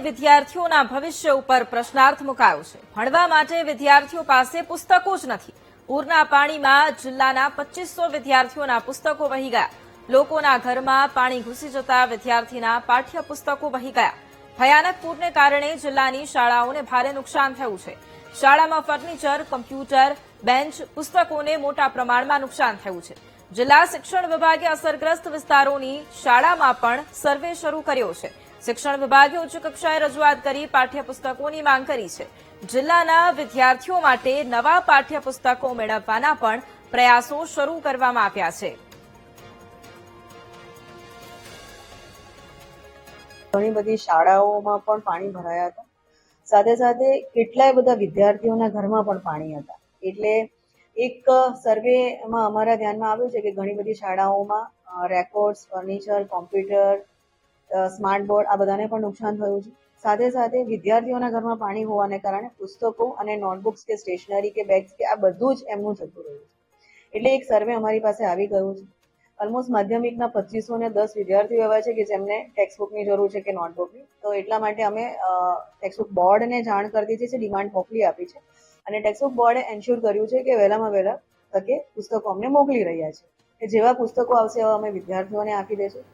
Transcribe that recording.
વિદ્યાર્થીઓના ભવિષ્ય ઉપર પ્રશ્નાર્થ મુકાયો છે। ભણવા માટે વિદ્યાર્થીઓ પાસે પુસ્તકો જ નથી। પૂરના પાણીમાં જિલ્લાના 2500 વિદ્યાર્થીઓના પુસ્તકો વહી ગયા। લોકોના ઘરમાં પાણી ઘૂસી જતા વિદ્યાર્થીના પાઠ્યપુસ્તકો વહી ગયા। ભયાનક પૂરને કારણે જિલ્લાની શાળાઓને ભારે નુકસાન થયું છે। શાળામાં ફર્નિચર, કમ્પ્યુટર, બેન્ચ, પુસ્તકોને મોટા પ્રમાણમાં નુકસાન થયું છે। જિલ્લા શિક્ષણ વિભાગે અસરગ્રસ્ત વિસ્તારોની શાળામાં પણ સર્વે શરૂ કર્યો છે। શિક્ષણ વિભાગે ઉચ્ચ કક્ષાએ રજૂઆત કરી પાઠ્યપુસ્તકોની માંગ કરી છે। જિલ્લાના વિદ્યાર્થીઓ માટે નવા પાઠ્યપુસ્તકો મેળવવાના પણ પ્રયાસો શરૂ કરવામાં આવ્યા છે। ઘણી બધી શાળાઓમાં પણ પાણી ભરાયા હતા। સાથે સાથે કેટલાય બધા વિદ્યાર્થીઓના ઘરમાં પણ પાણી હતા। એટલે એક સર્વેમાં અમારા ધ્યાનમાં આવ્યું છે કે ઘણી બધી શાળાઓમાં records, furniture, computer, smart board આ બધાને પણ નુકસાન થયું છે। સાથે સાથે વિદ્યાર્થીઓના ઘરમાં પાણી હોવાને કારણે પુસ્તકો અને નોટબુક્સ કે સ્ટેશનરી કે બેગ્સ કે આ બધું જ એમનું જતું રહ્યું છે। એટલે એક સર્વે અમારી પાસે આવી ગયું છે। ઓલમોસ્ટ માધ્યમિકના 2510 વિદ્યાર્થીઓ એવા છે કે જેમને ટેક્સ્ટબુકની જરૂર છે કે નોટબુકની। તો એટલા માટે અમે ટેક્સ્ટબુક બોર્ડને જાણ કરી દીધી છે, ડિમાન્ડ મોકલી આપી છે અને ટેક્સ્ટબુક બોર્ડે એન્શ્યોર કર્યું છે કે વહેલામાં વહેલા તકે પુસ્તકો અમને મોકલી રહ્યા છે કે જેવા પુસ્તકો આવશે એવા અમે વિદ્યાર્થીઓને આપી દઈશું।